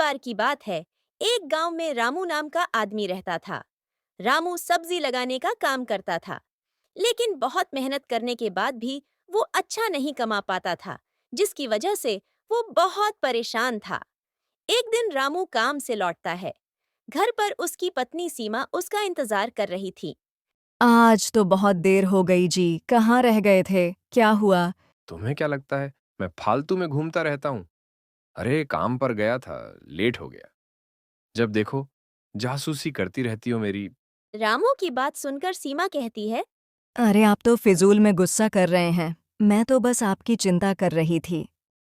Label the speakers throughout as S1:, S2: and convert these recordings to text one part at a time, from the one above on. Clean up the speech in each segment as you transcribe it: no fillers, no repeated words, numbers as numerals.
S1: बार की बात है। एक गांव में रामू नाम का आदमी रहता था। रामू सब्जी लगाने का काम करता था, लेकिन बहुत मेहनत करने के बाद भी वो अच्छा नहीं कमा पाता था, जिसकी वजह से वो बहुत परेशान था। एक दिन रामू काम से लौटता है। घर पर उसकी पत्नी सीमा उसका इंतजार कर रही थी।
S2: आज तो बहुत देर हो गई जी, कहाँ रह गए थे? क्या हुआ?
S3: तुम्हें क्या लगता है मैं फालतू में घूमता रहता हूँ? अरे काम पर गया था, लेट हो गया। जब देखो जासूसी करती रहती हो मेरी।
S1: रामू की बात सुनकर सीमा कहती है।
S2: अरे आप तो फिजूल में गुस्सा कर रहे हैं। मैं तो बस आपकी चिंता कर रही थी।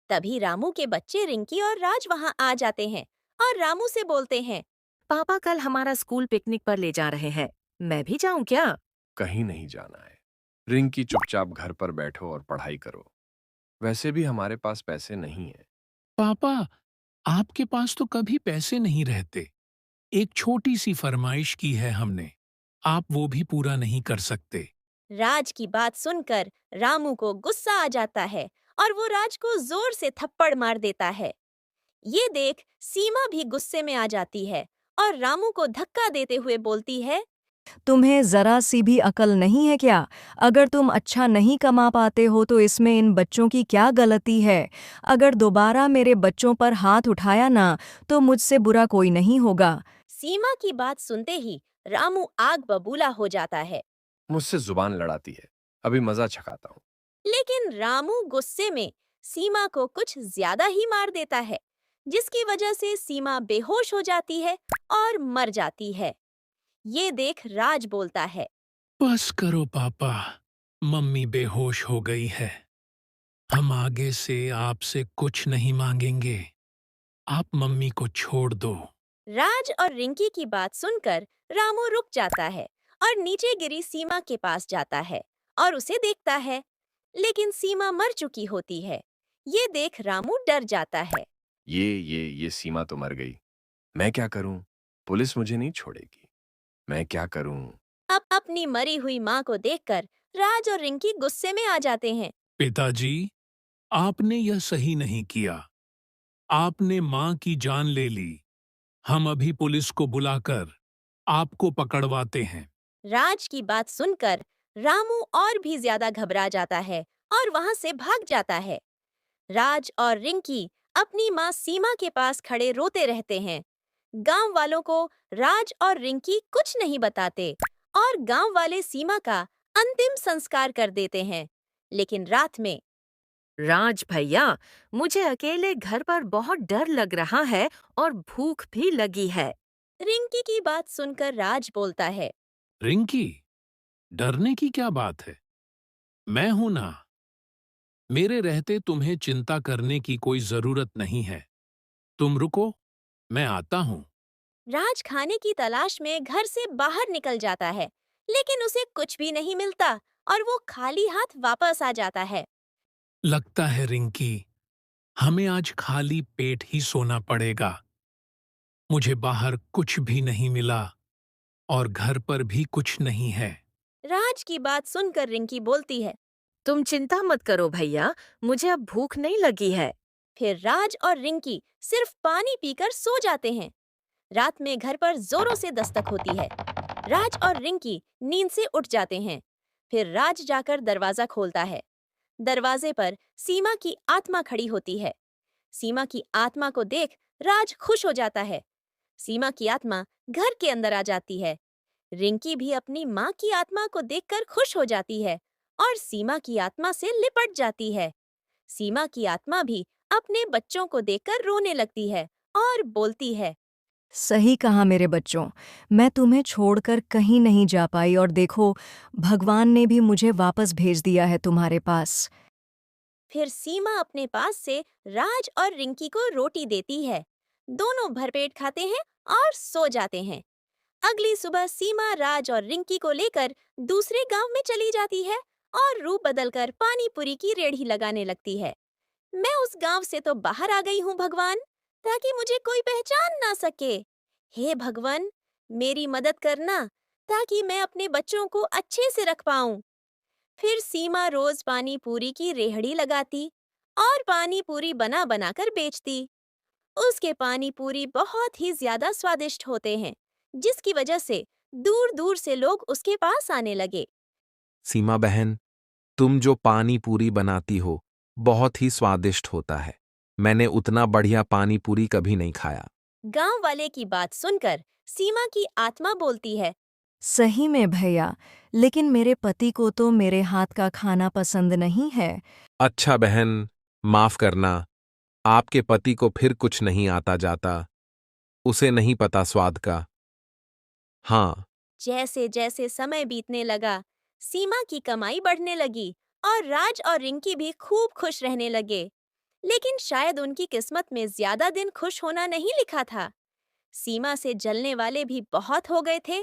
S1: तभी रामू के बच्चे रिंकी और राज वहां आ जाते हैं और रामू से बोलते हैं।
S4: पापा कल हमारा स्कूल पिकनिक पर ले जा रहे हैं। मैं भी जाऊं क्या?
S3: कहीं नहीं जाना है। रिंकी चुपचाप घर पर बैठो और पढ़ाई करो। वैसे भी हमारे पास पैसे नहीं है।
S5: पापा, आपके पास तो कभी पैसे नहीं रहते। एक छोटी सी फरमाइश की है हमने, आप वो भी पूरा नहीं कर सकते।
S1: राज की बात सुनकर रामू को गुस्सा आ जाता है और वो राज को जोर से थप्पड़ मार देता है। ये देख सीमा भी गुस्से में आ जाती है और रामू को धक्का देते हुए बोलती है।
S2: तुम्हें जरा सी भी अकल नहीं है क्या? अगर तुम अच्छा नहीं कमा पाते हो तो इसमें इन बच्चों की क्या गलती है? अगर दोबारा मेरे बच्चों पर हाथ उठाया ना, तो मुझसे बुरा कोई नहीं होगा।
S1: सीमा की बात सुनते ही रामू आग बबूला हो जाता है।
S3: मुझसे जुबान लड़ाती है। अभी मजा छकाता हूँ।
S1: लेकिन रामू गुस्से में सीमा को कुछ ज्यादा ही मार देता है, जिसकी वजह से सीमा बेहोश हो जाती है और मर जाती है। ये देख राज बोलता है।
S5: बस करो पापा, मम्मी बेहोश हो गई है। हम आगे से आपसे कुछ नहीं मांगेंगे। आप मम्मी को छोड़ दो।
S1: राज और रिंकी की बात सुनकर रामू रुक जाता है और नीचे गिरी सीमा के पास जाता है और उसे देखता है, लेकिन सीमा मर चुकी होती है। ये देख रामू डर जाता है।
S3: ये सीमा तो मर गई। मैं क्या करूं? पुलिस मुझे नहीं छोड़ेगी। मैं क्या करूं?
S1: अब अपनी मरी हुई माँ को देखकर राज और रिंकी गुस्से में आ जाते हैं।
S5: पिताजी, आपने यह सही नहीं किया। आपने माँ की जान ले ली। हम अभी पुलिस को बुलाकर आपको पकड़वाते हैं।
S1: राज की बात सुनकर रामू और भी ज्यादा घबरा जाता है और वहां से भाग जाता है। राज और रिंकी अपनी माँ सीमा के पास खड़े रोते रहते हैं। गांव वालों को राज और रिंकी कुछ नहीं बताते और गांव वाले सीमा का अंतिम संस्कार कर देते हैं। लेकिन रात में
S4: राज भैया, मुझे अकेले घर पर बहुत डर लग रहा है और भूख भी लगी है।
S1: रिंकी की बात सुनकर राज बोलता है।
S5: रिंकी, डरने की क्या बात है? मैं हूं ना। मेरे रहते तुम्हें चिंता करने की कोई जरूरत नहीं है। तुम रुको, मैं आता हूं।
S1: राज खाने की तलाश में घर से बाहर निकल जाता है, लेकिन उसे कुछ भी नहीं मिलता और वो खाली हाथ वापस आ जाता है।
S5: लगता है रिंकी, हमें आज खाली पेट ही सोना पड़ेगा। मुझे बाहर कुछ भी नहीं मिला और घर पर भी कुछ नहीं है।
S1: राज की बात सुनकर रिंकी बोलती है।
S4: तुम चिंता मत करो भैया, मुझे अब भूख नहीं लगी है।
S1: फिर राज और रिंकी सिर्फ पानी पीकर सो जाते हैं। रात में घर पर जोरों से दस्तक होती है। राज और रिंकी नींद से उठ जाते हैं। फिर राज जाकर दरवाजा खोलता है। दरवाजे पर सीमा की आत्मा खड़ी होती है। सीमा की आत्मा को देख राज खुश हो जाता है। सीमा की आत्मा घर के अंदर आ जाती है। रिंकी भी अपनी माँ की आत्मा को देखकर खुश हो जाती है और सीमा की आत्मा से लिपट जाती है। सीमा की आत्मा भी अपने बच्चों को देखकर रोने लगती है और बोलती है।
S2: सही कहा मेरे बच्चों, मैं तुम्हें छोड़कर कहीं नहीं जा पाई और देखो, भगवान ने भी मुझे वापस भेज दिया है तुम्हारे पास।
S1: फिर सीमा अपने पास से राज और रिंकी को रोटी देती है। दोनों भरपेट खाते हैं और सो जाते हैं। अगली सुबह सीमा राज और रिंकी को लेकर दूसरे गांव में चली जाती है और रूप बदलकर पानी पूरी की रेढ़ी लगाने लगती है। मैं उस गांव से तो बाहर आ गई हूँ भगवान, ताकि मुझे कोई पहचान ना सके। हे भगवान, मेरी मदद करना ताकि मैं अपने बच्चों को अच्छे से रख पाऊं। फिर सीमा रोज पानी पूरी की रेहड़ी लगाती और पानी पूरी बना बनाकर बेचती। उसके पानी पूरी बहुत ही ज्यादा स्वादिष्ट होते हैं, जिसकी वजह से दूर दूर से लोग उसके पास आने लगे।
S6: सीमा बहन, तुम जो पानी पूरी बनाती हो बहुत ही स्वादिष्ट होता है। मैंने उतना बढ़िया पानी पूरी कभी नहीं खाया।
S1: गांव वाले की बात सुनकर सीमा की आत्मा बोलती है,
S2: सही में भैया, लेकिन मेरे पति को तो मेरे हाथ का खाना पसंद नहीं है।
S6: अच्छा बहन, माफ करना। आपके पति को फिर कुछ नहीं आता जाता। उसे नहीं पता स्वाद का। हाँ,
S1: जैसे जैसे समय बीतने लगा, सीमा की कमाई बढ़ने लगी और राज और रिंकी भी खूब खुश रहने लगे। लेकिन शायद उनकी किस्मत में ज्यादा दिन खुश होना नहीं लिखा था। सीमा से जलने वाले भी बहुत हो गए थे।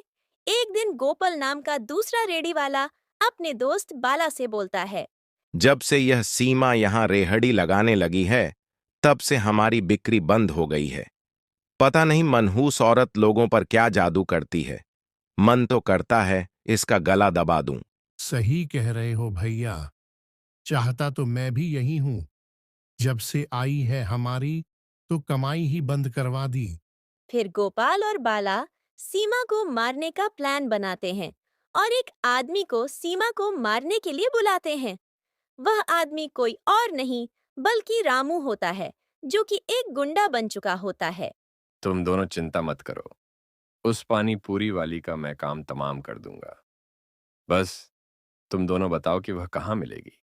S1: एक दिन गोपाल नाम का दूसरा रेडी वाला अपने दोस्त बाला से बोलता है,
S7: जब से यह सीमा यहाँ रेहड़ी लगाने लगी है, तब से हमारी बिक्री बंद हो गई है। पता नहीं मनहूस औरत लोगों पर क्या जादू करती है। मन तो करता है इसका गला दबा दूं।
S5: सही कह रहे हो भैया। चाहता तो मैं भी यही हूं। जब से आई है हमारी, तो कमाई ही बंद करवा दी।
S1: फिर गोपाल और बाला सीमा को मारने का प्लान बनाते हैं और एक आदमी को सीमा को मारने के लिए बुलाते हैं। वह आदमी कोई और नहीं बल्कि रामू होता है, जो कि एक गुंडा बन चुका होता है।
S3: तुम दोनों चिंता मत करो, उस पानी पूरी वाली का मैं काम तमाम कर दूंगा। बस तुम दोनों बताओ कि वह कहाँ मिलेगी।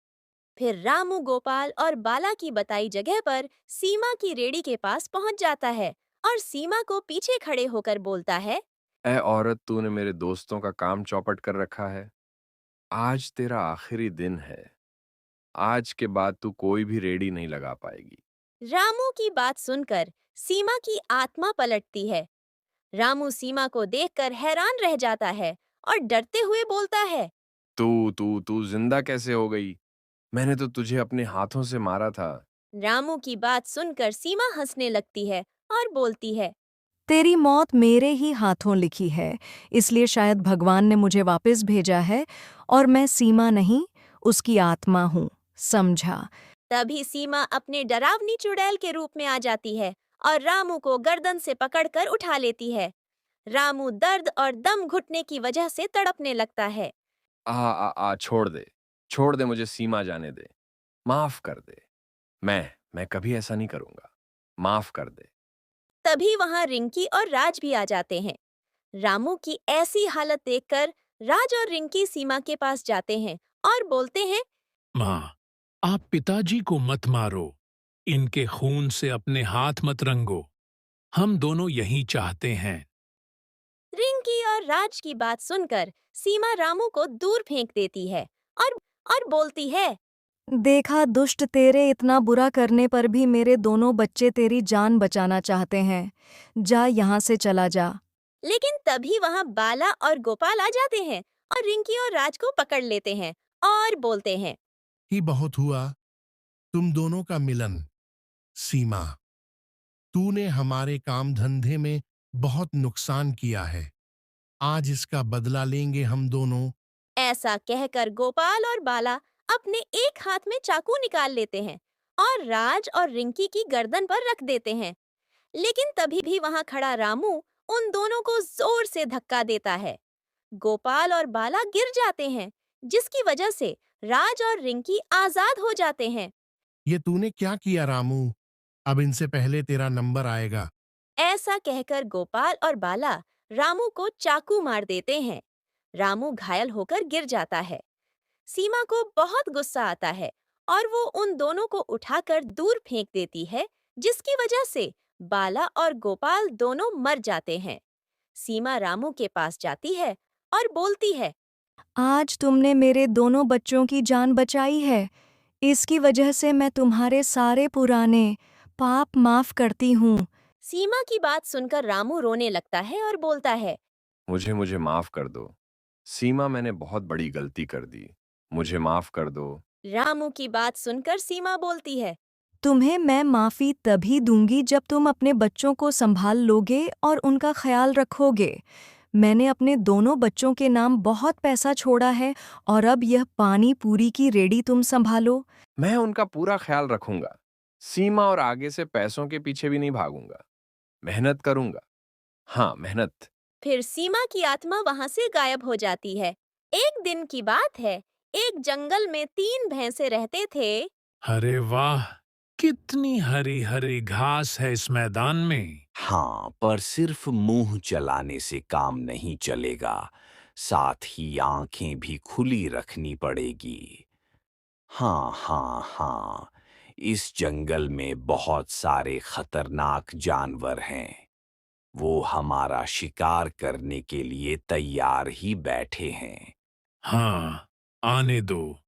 S1: फिर रामू गोपाल और बाला की बताई जगह पर सीमा की रेड़ी के पास पहुंच जाता है और सीमा को पीछे खड़े होकर बोलता है,
S3: ए औरत, तूने मेरे दोस्तों का काम चौपट कर रखा है। आज तेरा आखिरी दिन है। आज के बाद तू कोई भी रेडी नहीं लगा पाएगी।
S1: रामू की बात सुनकर सीमा की आत्मा पलटती है। रामू सीमा को देखकर हैरान रह जाता है और डरते हुए बोलता है,
S3: तू तू तू जिंदा कैसे हो गई? मैंने तो तुझे अपने हाथों से मारा था।
S1: रामू की बात सुनकर सीमा हंसने लगती है और बोलती है,
S2: तेरी मौत मेरे ही हाथों लिखी है, इसलिए शायद भगवान ने मुझे वापस भेजा है और मैं सीमा नहीं, उसकी आत्मा हूँ, समझा।
S1: तभी सीमा अपने डरावनी चुड़ैल के रूप में आ जाती है और रामू को गर्दन से पकड़कर उठा लेती है। रामू दर्द और दम घुटने की वजह से तड़पने लगता है।
S3: छोड़ दे, मुझे सीमा जाने दे। माफ कर दे। मैं कभी ऐसा नहीं करूंगा। माफ कर दे।
S1: तभी वहां रिंकी और राज भी आ जाते हैं। रामू की ऐसी हालत देखकर राज और रिंकी सीमा के पास जाते हैं और बोलते हैं,
S5: माँ, आप पिताजी को मत मारो। इनके खून से अपने हाथ मत रंगो। हम दोनों यही चाहते हैं।
S1: रिंकी और राज की बात सुनकर सीमा रामू को दूर फेंक देती है और बोलती है,
S2: देखा दुष्ट, तेरे इतना बुरा करने पर भी मेरे दोनों बच्चे तेरी जान बचाना चाहते हैं। जा यहाँ से चला जा।
S1: लेकिन तभी वहां बाला और गोपाल आ जाते हैं और रिंकी और राज को पकड़ लेते हैं और बोलते हैं,
S5: ही बहुत हुआ तुम दोनों का मिलन। सीमा, तूने हमारे काम धंधे में बहुत नुकसान किया है। आज इसका बदला लेंगे हम दोनों।
S1: ऐसा कहकर गोपाल और बाला अपने एक हाथ में चाकू निकाल लेते हैं और राज और रिंकी की गर्दन पर रख देते हैं। लेकिन तभी भी वहां खड़ा रामू उन दोनों को जोर से धक्का देता है। गोपाल और बाला गिर जाते हैं, जिसकी वजह से राज और रिंकी आजाद हो जाते हैं।
S5: ये तूने क्या किया रामू? अब इनसे पहले तेरा नंबर आएगा।
S1: ऐसा कहकर गोपाल और बाला रामू को चाकू मार देते हैं। रामू घायल होकर गिर जाता है। सीमा को बहुत गुस्सा आता है और वो उन दोनों को उठाकर दूर फेंक देती है, जिसकी वजह से बाला और गोपाल दोनों मर जाते हैं। सीमा रामू के पास जाती है और बोलती है,
S2: आज तुमने मेरे दोनों बच्चों की जान बचाई है। इसकी वजह से मैं तुम्हारे सारे पुराने पाप माफ करती हूँ।
S1: सीमा की बात सुनकर रामू रोने लगता है और बोलता है,
S3: मुझे माफ कर दो। सीमा, मैंने बहुत बड़ी गलती कर दी। मुझे माफ कर दो।
S1: रामू की बात सुनकर सीमा बोलती है,
S2: तुम्हें मैं माफ़ी तभी दूंगी जब तुम अपने बच्चों को संभाल लोगे और उनका ख्याल रखोगे। मैंने अपने दोनों बच्चों के नाम बहुत पैसा छोड़ा है और अब यह पानी पूरी की रेडी तुम संभालो।
S3: मैं उनका पूरा ख्याल रखूंगा। सीमा और आगे से पैसों के पीछे भी नहीं भागूंगा। मेहनत करूंगा। हाँ, मेहनत।
S1: फिर सीमा की आत्मा वहां से गायब हो जाती है। एक दिन की बात है, एक जंगल में 3 भैंसे रहते थे।
S5: अरे वाह! कितनी हरी-हरी घास है इस मैदान में।
S8: हाँ, पर सिर्फ मुंह चलाने से काम नहीं चलेगा, साथ ही आंखें भी खुली रखनी पड़ेगी। हाँ, हाँ, हाँ, इस जंगल में बहुत सारे खतरनाक जानवर हैं। वो हमारा शिकार करने के लिए तैयार ही बैठे हैं।
S5: हाँ, आने दो।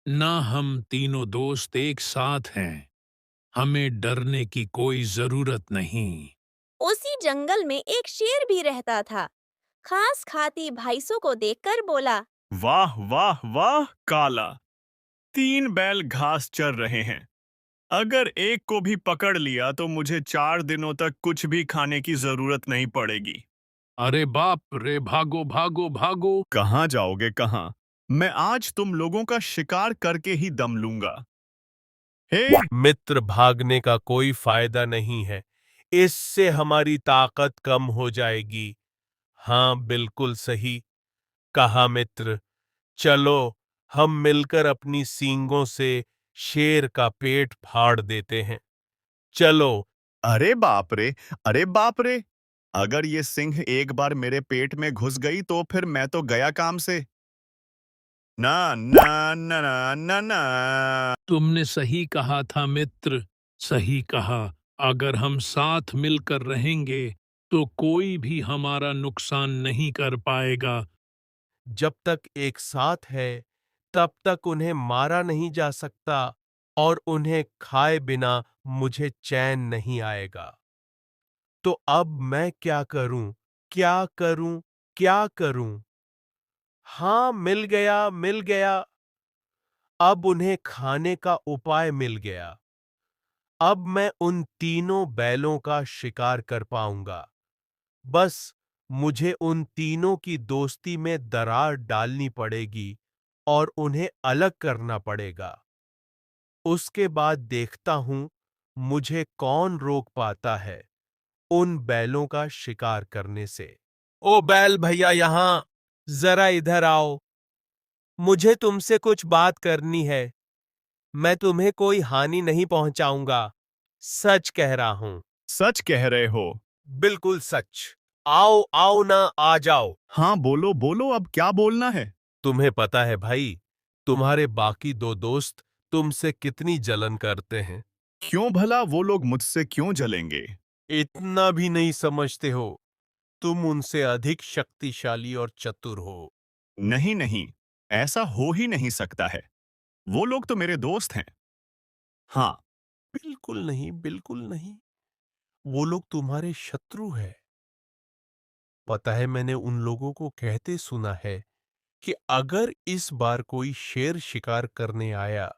S5: ना हम तीनों दोस्त एक साथ हैं। हमें डरने की कोई जरूरत नहीं।
S1: उसी जंगल में एक शेर भी रहता था। घास खाती भैंसों को देखकर बोला,
S9: वाह वाह वाह काला, 3 बैल घास चर रहे हैं। अगर एक को भी पकड़ लिया तो मुझे 4 दिनों तक कुछ भी खाने की जरूरत नहीं पड़ेगी।
S5: अरे बाप रे! भागो, भागो, भागो!
S9: कहाँ जाओगे कहाँ? मैं आज तुम लोगों का शिकार करके ही दम लूंगा। हे
S10: मित्र, भागने का कोई फायदा नहीं है। इससे हमारी ताकत कम हो जाएगी। हाँ, बिल्कुल सही कहा मित्र। चलो, हम मिलकर अपनी सींगों से शेर का पेट फाड़ देते हैं। चलो।
S9: अरे बाप रे, अरे बाप रे, अगर ये सिंह एक बार मेरे पेट में घुस गई तो फिर मैं तो गया काम से। ना ना ना ना ना ना।
S5: तुमने सही कहा था मित्र, सही कहा। अगर हम साथ मिलकर रहेंगे तो कोई भी हमारा नुकसान नहीं कर पाएगा।
S10: जब तक एक साथ है, तब तक उन्हें मारा नहीं जा सकता और उन्हें खाए बिना मुझे चैन नहीं आएगा। तो अब मैं क्या करूं? क्या करूं? क्या करूं? हाँ, मिल गया, मिल गया। अब उन्हें खाने का उपाय मिल गया। अब मैं उन तीनों बैलों का शिकार कर पाऊंगा। बस मुझे उन तीनों की दोस्ती में दरार डालनी पड़ेगी और उन्हें अलग करना पड़ेगा। उसके बाद देखता हूं मुझे कौन रोक पाता है उन बैलों का शिकार करने से। ओ बैल भैया, यहां जरा इधर आओ। मुझे तुमसे कुछ बात करनी है। मैं तुम्हें कोई हानि नहीं पहुंचाऊंगा। सच कह रहा हूं।
S9: सच कह रहे हो?
S10: बिल्कुल सच। आओ आओ ना, आ जाओ।
S9: हाँ बोलो बोलो, अब क्या बोलना है?
S10: तुम्हें पता है भाई, तुम्हारे बाकी 2 दोस्त तुमसे कितनी जलन करते हैं।
S9: क्यों भला वो लोग मुझसे क्यों जलेंगे?
S10: इतना भी नहीं समझते हो। तुम उनसे अधिक शक्तिशाली और चतुर हो।
S9: नहीं नहीं, ऐसा हो ही नहीं सकता है। वो लोग तो मेरे दोस्त हैं। हाँ।
S10: बिल्कुल नहीं, बिल्कुल नहीं। वो लोग तुम्हारे शत्रु हैं। पता है, मैंने उन लोगों को कहते सुना है कि अगर इस बार कोई शेर शिकार करने आया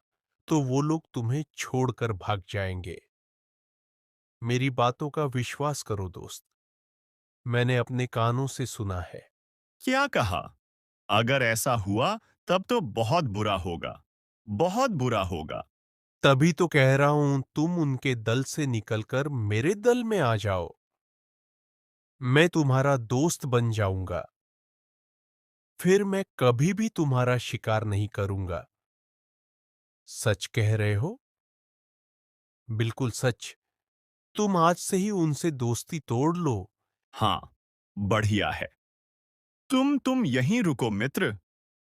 S10: तो वो लोग तुम्हें छोड़कर भाग जाएंगे। मेरी बातों का विश्वास करो दोस्त, मैंने अपने कानों से सुना है।
S9: क्या कहा? अगर ऐसा हुआ तब तो बहुत बुरा होगा, बहुत बुरा होगा।
S10: तभी तो कह रहा हूं, तुम उनके दल से निकलकर मेरे दल में आ जाओ। मैं तुम्हारा दोस्त बन जाऊंगा। फिर मैं कभी भी तुम्हारा शिकार नहीं करूंगा। सच कह रहे हो? बिल्कुल सच। तुम आज से ही उनसे दोस्ती तोड़ लो।
S9: हाँ, बढ़िया है। तुम यहीं रुको मित्र।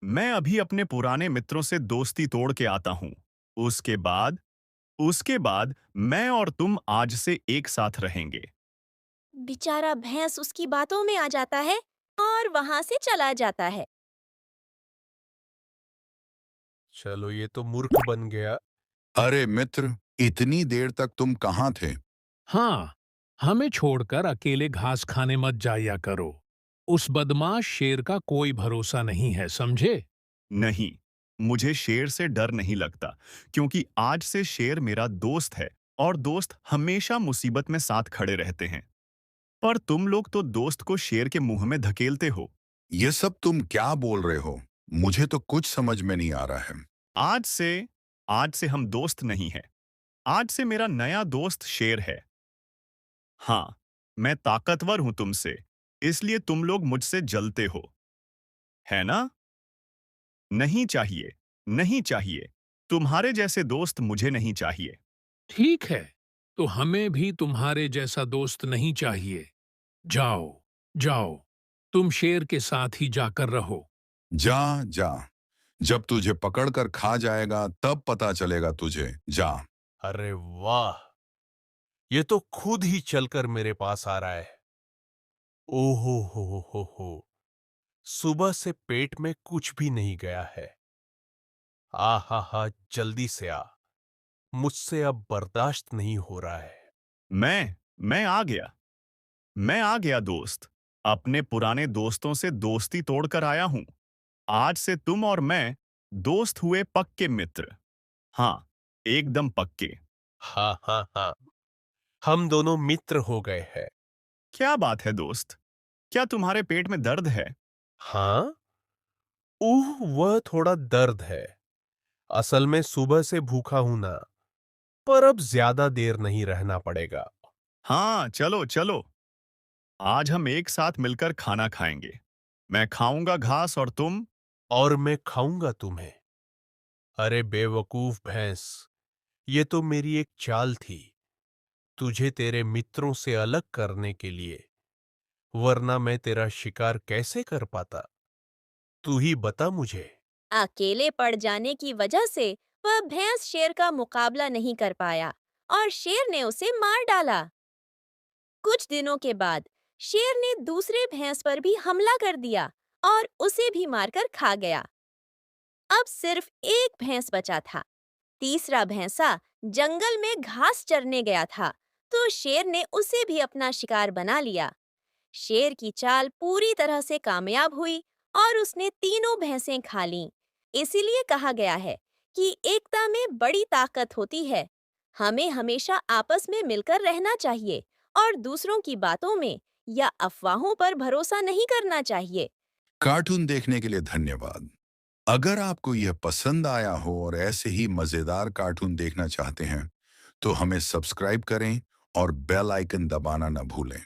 S9: मैं अभी अपने पुराने मित्रों से दोस्ती तोड़ के आता हूं। उसके बाद उसके बाद मैं और तुम आज से एक साथ रहेंगे।
S1: बेचारा भैंस उसकी बातों में आ जाता है और वहां से चला जाता है।
S10: चलो, ये तो मूर्ख बन गया।
S11: अरे मित्र, इतनी देर तक तुम कहाँ थे?
S5: हाँ, हमें छोड़कर अकेले घास खाने मत जाया करो। उस बदमाश शेर का कोई भरोसा नहीं है, समझे?
S9: नहीं, मुझे शेर से डर नहीं लगता, क्योंकि आज से शेर मेरा दोस्त है और दोस्त हमेशा मुसीबत में साथ खड़े रहते हैं। पर तुम लोग तो दोस्त को शेर के मुंह में धकेलते हो।
S11: ये सब तुम क्या बोल रहे हो? मुझे तो कुछ समझ में नहीं आ रहा है।
S9: आज से हम दोस्त नहीं हैं। आज से मेरा नया दोस्त शेर है। हाँ, मैं ताकतवर हूं तुमसे, इसलिए तुम लोग मुझसे जलते हो, है ना? नहीं चाहिए, नहीं चाहिए। तुम्हारे जैसे दोस्त मुझे नहीं चाहिए।
S5: ठीक है, तो हमें भी तुम्हारे जैसा दोस्त नहीं चाहिए। जाओ, जाओ, तुम शेर के साथ ही जाकर रहो।
S11: जा जा, जब तुझे पकड़कर खा जाएगा तब पता चलेगा तुझे। जा।
S10: अरे वाह! ये तो खुद ही चलकर मेरे पास आ रहा है। ओहो हो! सुबह से पेट में कुछ भी नहीं गया है। आहा हा! जल्दी से आ, मुझसे अब बर्दाश्त नहीं हो रहा है।
S9: मैं आ गया। मैं आ गया दोस्त। अपने पुराने दोस्तों से दोस्ती तोड़कर आया हूं। आज से तुम और मैं दोस्त हुए पक्के मित्र। हाँ, एकदम पक्के।
S10: हाँ हाँ हाँ, हम दोनों मित्र हो गए हैं।
S9: क्या बात है दोस्त? क्या तुम्हारे पेट में दर्द है?
S10: हाँ? वह थोड़ा दर्द है। असल में सुबह से भूखा हूं ना, पर अब ज्यादा देर नहीं रहना पड़ेगा।
S9: हाँ, चलो चलो। आज हम एक साथ मिलकर खाना खाएंगे। मैं खाऊंगा घास और तुम।
S10: और मैं खाऊंगा तुम्हें। अरे बेवकूफ भैंस, ये तो मेरी एक चाल थी, तुझे तेरे मित्रों से अलग करने के लिए, वरना मैं तेरा शिकार कैसे कर पाता? तू ही बता मुझे।
S1: अकेले पड़ जाने की वजह से वह भैंस शेर का मुकाबला नहीं कर पाया और शेर ने उसे मार डाला। कुछ दिनों के बाद शेर ने दूसरे भैंस पर भी हमला कर दिया और उसे भी मारकर खा गया। अब सिर्फ एक भैंस बचा था। तीसरा भैंसा जंगल में घास चरने गया था, तो शेर ने उसे भी अपना शिकार बना लिया। शेर की चाल पूरी तरह से कामयाब हुई और उसने तीनों भैंसें खा लीं। इसीलिए कहा गया है कि एकता में बड़ी ताकत होती है। हमें हमेशा आपस में मिलकर रहना चाहिए और दूसरों की बातों में या अफवाहों पर भरोसा नहीं करना चाहिए।
S11: कार्टून देखने के लिए धन्यवाद। अगर आपको यह पसंद आया हो और ऐसे ही मजेदार कार्टून देखना चाहते हैं तो हमें सब्सक्राइब करें और बेल आइकन दबाना न भूलें।